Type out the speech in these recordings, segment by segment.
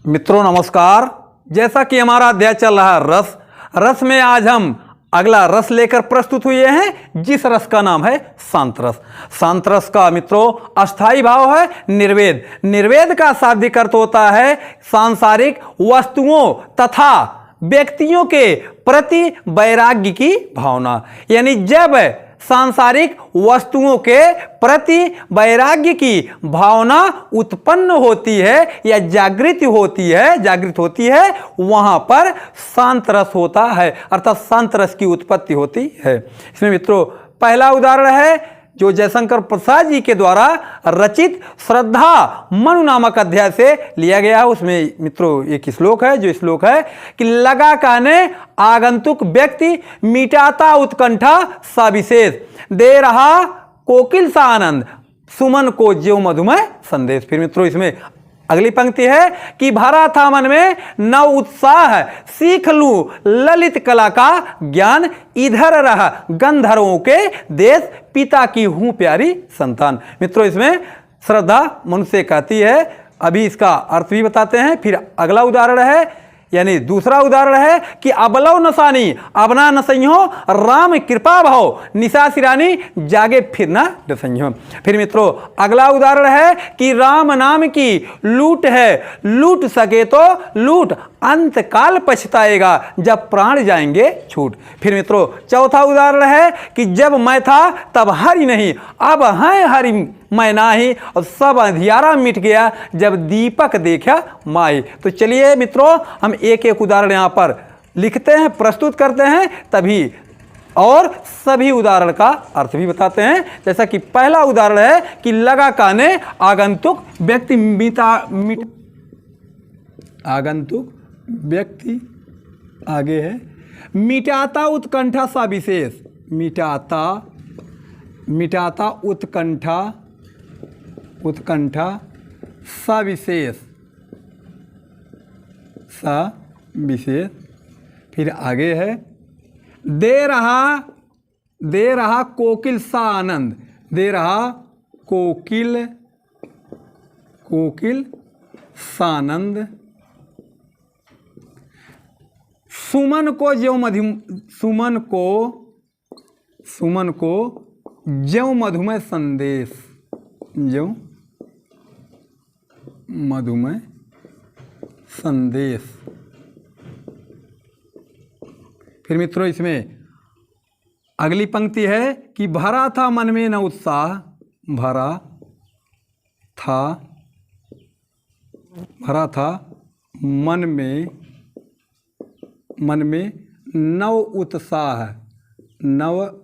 मित्रों नमस्कार। जैसा कि हमारा अध्याय चल रहा है रस में आज हम अगला रस लेकर प्रस्तुत हुए हैं, जिस रस का नाम है शांत रस। शांत रस का मित्रों अस्थाई भाव है निर्वेद। निर्वेद का शाब्दिक अर्थ होता है सांसारिक वस्तुओं तथा व्यक्तियों के प्रति वैराग्य की भावना। यानी जब सांसारिक वस्तुओं के प्रति वैराग्य की भावना उत्पन्न होती है या जागृत होती है वहां पर शांत रस होता है, अर्थात शांत रस की उत्पत्ति होती है। इसमें मित्रों पहला उदाहरण है जो जयशंकर प्रसाद जी के द्वारा रचित श्रद्धा मनु नामक अध्याय से लिया गया है। उसमें मित्रों एक श्लोक है, जो श्लोक है कि लगा कहने आगंतुक व्यक्ति मिटाता उत्कंठा सविशेष, दे रहा कोकिल सा आनंद सुमन को ज्यों मधुमय संदेश। फिर मित्रों इसमें अगली पंक्ति है कि भरा था मन में नव उत्साह, सीख लूं ललित कला का ज्ञान, इधर रहा गंधर्वों के देश, पिता की हूं प्यारी संतान। मित्रों इसमें श्रद्धा मनुष्य कहती है, अभी इसका अर्थ भी बताते हैं। फिर अगला उदाहरण है, यानी दूसरा उदाहरण है कि अबलव नसानी अबना नसइयो, राम कृपा भाव निशा सिरानी, जागे फिर ना डसइयो। फिर मित्रों अगला उदाहरण है कि राम नाम की लूट है, लूट सके तो लूट, अंत काल पछताएगा जब प्राण जाएंगे छूट। फिर मित्रों चौथा उदाहरण है कि जब मैं था तब हरि नहीं, अब है हरि मैं नाही, और सब अंधियारा मिट गया जब दीपक देखा माई। तो चलिए मित्रों हम एक एक उदाहरण यहाँ पर लिखते हैं, प्रस्तुत करते हैं, तभी और सभी उदाहरण का अर्थ भी बताते हैं। जैसा कि पहला उदाहरण है कि लगा कहने आगंतुक व्यक्ति आगंतुक व्यक्ति आगे है मिटाता उत्कंठा सा विशेष, मिटाता उत्कंठा सविशेष फिर आगे है दे रहा कोकिल सा आनंद, दे रहा कोकिल सानंद, सुमन को ज्यों मधुमय संदेश, ज्यों मधुमय संदेश। फिर मित्रों इसमें अगली पंक्ति है कि भरा था मन में न उत्साह, भरा था मन में नव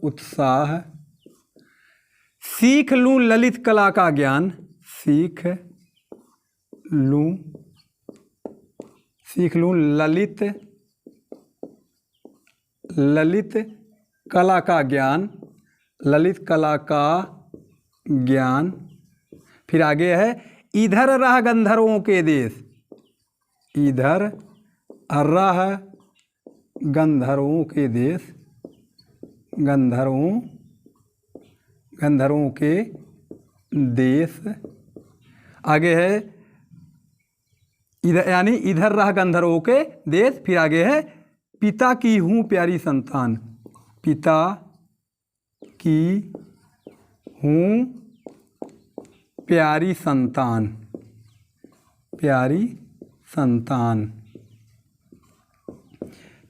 उत्साह, सीख लूं ललित कला का ज्ञान, सीख लूं ललित कला का ज्ञान, फिर आगे है इधर रह गंधर्वों के देश, इधर रह गंधर्वों के देश, गंधर्वों के देश। आगे है इधर, यानी इधर रह गंधर्वों के देश। फिर आगे है पिता की हूँ प्यारी संतान, पिता की हूँ प्यारी संतान।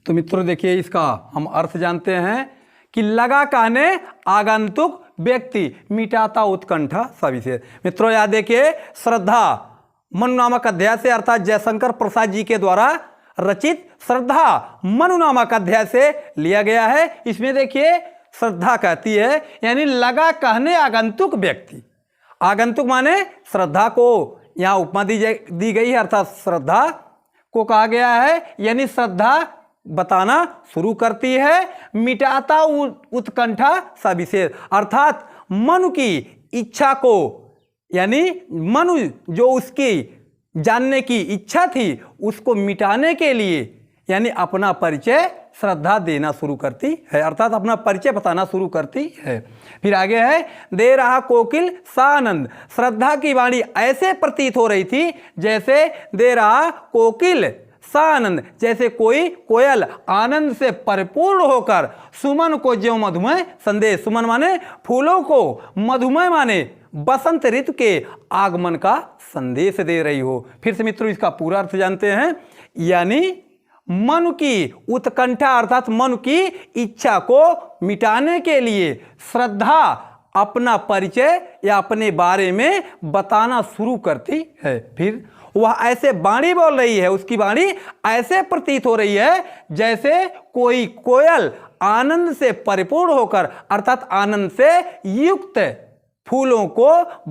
तो मित्रों देखिए इसका हम अर्थ जानते हैं कि लगा कहने आगंतुक व्यक्ति मिटाता उत्कंठा सविशेष। मित्रों याद देखिए श्रद्धा मनु नामक अध्याय से, अर्थात जयशंकर प्रसाद जी के द्वारा रचित श्रद्धा मनु नामक अध्याय से लिया गया है। इसमें देखिए श्रद्धा कहती है, यानी लगा कहने आगंतुक व्यक्ति, आगंतुक माने श्रद्धा को यहाँ उपमा दी गई है, अर्थात श्रद्धा को कहा गया है, यानी श्रद्धा बताना शुरू करती है, मिटाता उत्कंठा सविशेष, अर्थात मनु की इच्छा को, यानी मनु जो उसकी जानने की इच्छा थी उसको मिटाने के लिए, यानी अपना परिचय श्रद्धा देना शुरू करती है, अर्थात अपना परिचय बताना शुरू करती है। फिर आगे है, दे रहा कोकिल सानंद। श्रद्धा की वाणी ऐसे प्रतीत हो रही थी जैसे दे रहा कोकिल सानंद, जैसे कोई कोयल आनंद से परिपूर्ण होकर सुमन को ज्यों मधुमय संदेश, सुमन माने फूलों को, मधुमय माने बसंत ऋतु के आगमन का संदेश दे रही हो। फिर से मित्रों इसका पूरा अर्थ जानते हैं, यानी मन की उत्कंठा अर्थात मन की इच्छा को मिटाने के लिए श्रद्धा अपना परिचय या अपने बारे में बताना शुरू करती है। फिर वह ऐसे वाणी बोल रही है, उसकी वाणी ऐसे प्रतीत हो रही है जैसे कोई कोयल आनंद से परिपूर्ण होकर अर्थात आनंद से युक्त फूलों को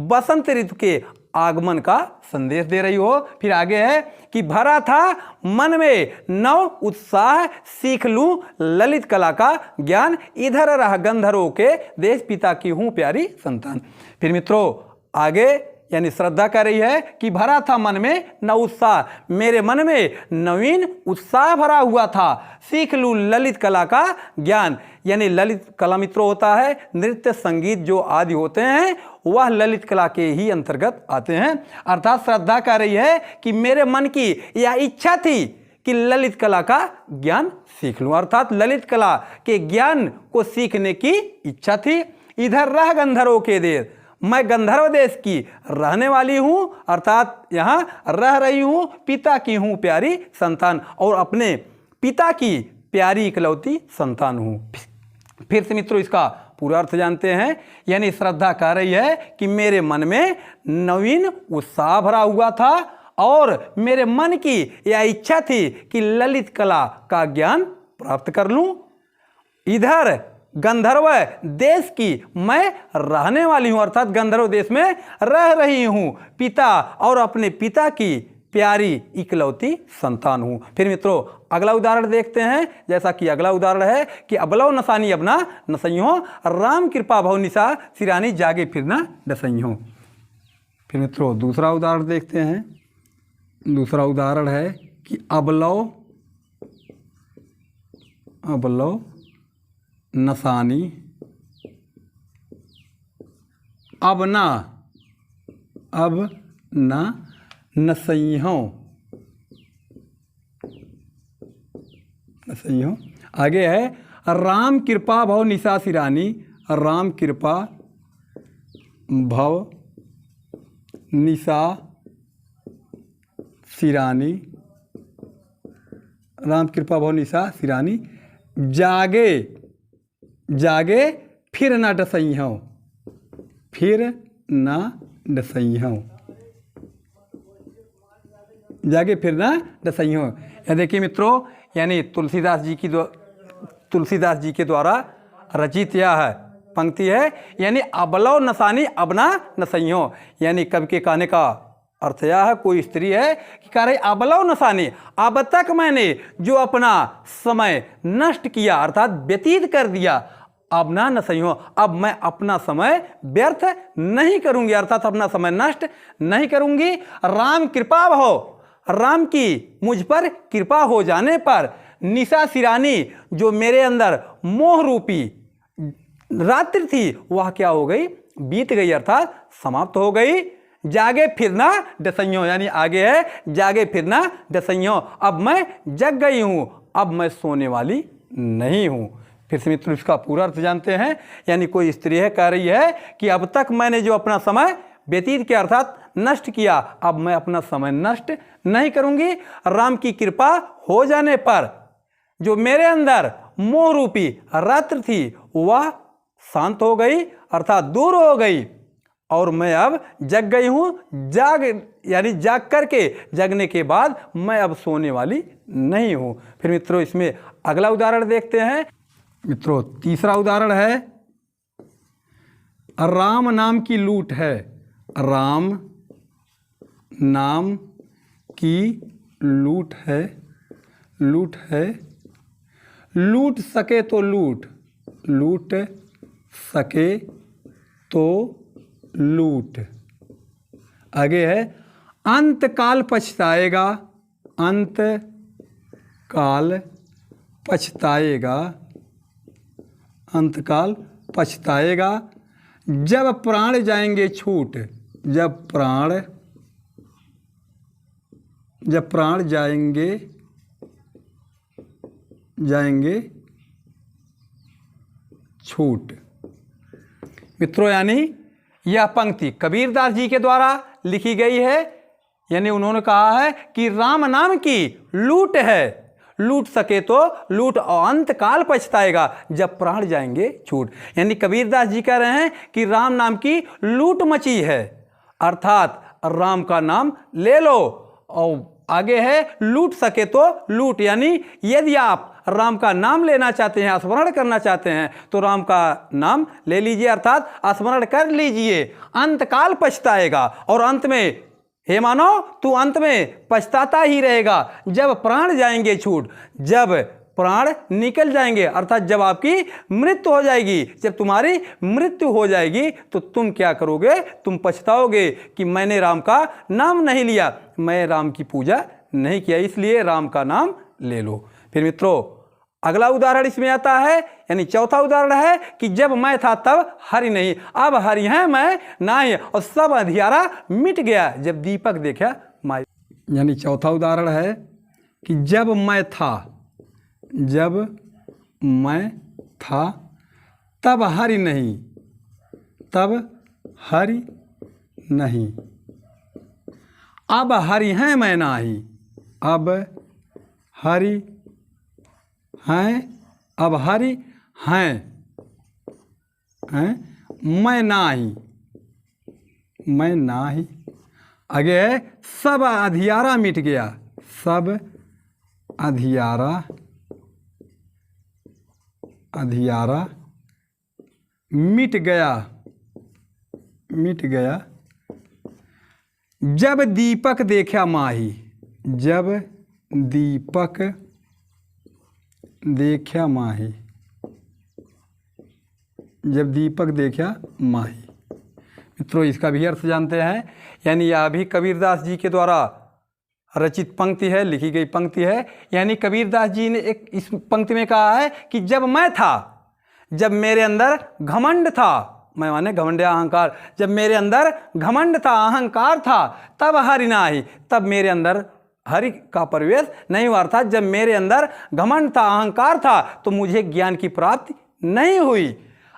बसंत ऋतु के आगमन का संदेश दे रही हो। फिर आगे है कि भरा था मन में नव उत्साह, सीख लूं ललित कला का ज्ञान, इधर रह गंधर्वों के देश, पिता की हूं प्यारी संतान। फिर मित्रों आगे यानी श्रद्धा कह रही है कि भरा था मन में नव उत्साह, मेरे मन में नवीन उत्साह भरा हुआ था, सीख लूं ललित कला का ज्ञान, यानी ललित कला मित्रों होता है नृत्य संगीत जो आदि होते हैं वह ललित कला के ही अंतर्गत आते हैं। अर्थात श्रद्धा कह रही है कि मेरे मन की यह इच्छा थी कि ललित कला का ज्ञान सीख लूं, अर्थात ललित कला के ज्ञान को सीखने की इच्छा थी। इधर रह गंधर्वों के देश, मैं गंधर्व देश की रहने वाली हूं, अर्थात यहां रह रही हूं, पिता की हूं प्यारी संतान और अपने पिता की प्यारी इकलौती संतान हूं। फिर से मित्रों इसका पूरा अर्थ जानते हैं, यानी श्रद्धा कह रही है कि मेरे मन में नवीन उत्साह भरा हुआ था और मेरे मन की यह इच्छा थी कि ललित कला का ज्ञान प्राप्त कर लूं। इधर गंधर्व देश की मैं रहने वाली हूं, अर्थात गंधर्व देश में रह रही हूं, पिता और अपने पिता की प्यारी इकलौती संतान हूं। फिर मित्रों अगला उदाहरण देखते हैं, जैसा कि अगला उदाहरण है कि अबलव नसानी अपना नसइयों, राम कृपा भव निशा सिरानी, जागे फिरना डसइयों। फिर मित्रों दूसरा उदाहरण देखते हैं। दूसरा उदाहरण है कि अबलव नसानी अब ना नसइयों। आगे है राम कृपा भव निशा सिरानी, राम कृपा भव निशा सिरानी, राम कृपा भव निशा सिरानी, जागे जागे फिर ना डसइयों, फिर ना डसइयों, जागे फिर ना डसइयों। यह देखिए मित्रों, यानी तुलसीदास जी के द्वारा रचित यह पंक्ति है, यानी अबलव नसानी अबना नसइयों, यानी कवि के कहने का अर्थ यह है, कोई स्त्री है कि कह रही अबलव नसानी, अब तक मैंने जो अपना समय नष्ट किया अर्थात व्यतीत कर दिया, अब ना नसइयों, अब मैं अपना समय व्यर्थ नहीं करूंगी, अर्थात अपना समय नष्ट नहीं करूंगी। राम कृपा भव, राम की मुझ पर कृपा हो जाने पर, निशा सिरानी जो मेरे अंदर मोह रूपी रात्रि थी वह क्या हो गई, बीत गई, अर्थात समाप्त हो गई। जागे फिरना डसइयों, यानी आगे है जागे फिरना डसइयों, अब मैं जग गई हूं, अब मैं सोने वाली नहीं हूं। फिर से मित्रों इसका पूरा अर्थ जानते हैं, यानी कोई स्त्री है कह रही है कि अब तक मैंने जो अपना समय व्यतीत किया अर्थात नष्ट किया, अब मैं अपना समय नष्ट नहीं करूंगी। राम की कृपा हो जाने पर जो मेरे अंदर मोह रूपी रात्रि थी वह शांत हो गई अर्थात दूर हो गई और मैं अब जग गई हूं, यानी जाग करके जगने के बाद मैं अब सोने वाली नहीं हूं। फिर मित्रों इसमें अगला उदाहरण देखते हैं। मित्रों तीसरा उदाहरण है राम नाम की लूट है, राम नाम की लूट है, लूट है, लूट सके तो लूट, लूट सके तो लूट। आगे है अंत काल पछताएगा, अंत काल पछताएगा, अंतकाल पछताएगा, जब प्राण जाएंगे छूट, जब प्राण जाएंगे छूट। मित्रों, यानी यह पंक्ति कबीरदास जी के द्वारा लिखी गई है। यानी उन्होंने कहा है कि राम नाम की लूट है, लूट सके तो लूट और अंतकाल पछताएगा, जब प्राण जाएंगे छूट। यानी कबीरदास जी कह रहे हैं कि राम नाम की लूट मची है, अर्थात राम का नाम ले लो। और आगे है लूट सके तो लूट, यानी यदि आप राम का नाम लेना चाहते हैं, स्मरण करना चाहते हैं, तो राम का नाम ले लीजिए, अर्थात स्मरण कर लीजिए। अंतकाल पछताएगा, और अंत में हे मानव तू अंत में पछताता ही रहेगा, जब प्राण जाएंगे छूट, जब प्राण निकल जाएंगे, अर्थात जब आपकी मृत्यु हो जाएगी। जब तुम्हारी मृत्यु हो जाएगी तो तुम क्या करोगे? तुम पछताओगे कि मैंने राम का नाम नहीं लिया, मैं राम की पूजा नहीं किया, इसलिए राम का नाम ले लो। फिर मित्रों, अगला उदाहरण इसमें आता है, यानी चौथा उदाहरण है कि जब मैं था तब हरि नहीं, अब हरि है मैं नहीं, और सब अंधियारा मिट गया, जब दीपक देखा माई। यानी चौथा उदाहरण है कि जब मैं था तब हरि नहीं, अब हरि हैं मैं नाही, अब हरि हैं मैं नाही। आगे है सब अंधियारा मिट गया, सब अंधियारा मिट गया, जब दीपक देखा माही, जब दीपक देखा माही, जब दीपक देखा माही। मित्रों, इसका भी अर्थ जानते हैं। यानी यह भी कबीरदास जी के द्वारा रचित पंक्ति है, लिखी गई पंक्ति है। यानी कबीरदास जी ने एक इस पंक्ति में कहा है कि जब मैं था, जब मेरे अंदर घमंड था, मैं माने घमंड या अहंकार, जब मेरे अंदर घमंड था, अहंकार था, तब हरि नाही, तब मेरे अंदर हरि का प्रवेश नहीं हुआ। अर्थात जब मेरे अंदर घमंड था, अहंकार था, तो मुझे ज्ञान की प्राप्ति नहीं हुई।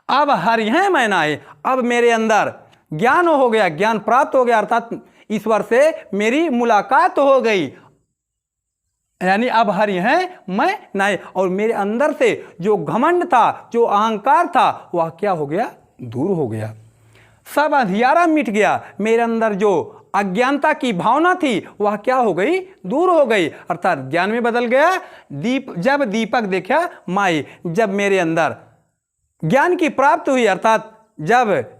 अब हरि हैं मैं नाही, अब मेरे अंदर ज्ञान हो गया, ज्ञान प्राप्त हो गया, अर्थात ईश्वर से मेरी मुलाकात हो गई। यानी अब हरि हैं मैं नहीं, और मेरे अंदर से जो घमंड था, जो अहंकार था, वह क्या हो गया? दूर हो गया। सब अंधियारा मिट गया, मेरे अंदर जो अज्ञानता की भावना थी वह क्या हो गई? दूर हो गई, अर्थात ज्ञान में बदल गया। जब दीपक देखा माई, जब मेरे अंदर ज्ञान की प्राप्ति हुई, अर्थात जब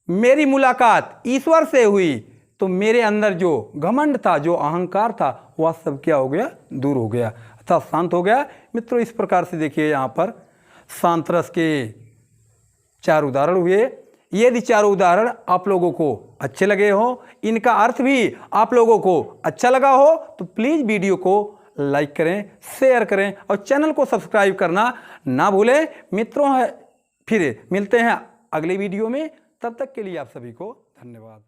मेरी मुलाकात ईश्वर से हुई, तो मेरे अंदर जो घमंड था, जो अहंकार था, वह सब क्या हो गया? दूर हो गया, अर्थात शांत हो गया। मित्रों, इस प्रकार से देखिए यहाँ पर शांत रस के 4 उदाहरण हुए। यदि 4 उदाहरण आप लोगों को अच्छे लगे हो, इनका अर्थ भी आप लोगों को अच्छा लगा हो, तो प्लीज़ वीडियो को लाइक करें, शेयर करें और चैनल को सब्सक्राइब करना ना भूलें। मित्रों, फिर मिलते हैं अगले वीडियो में, तब तक के लिए आप सभी को धन्यवाद।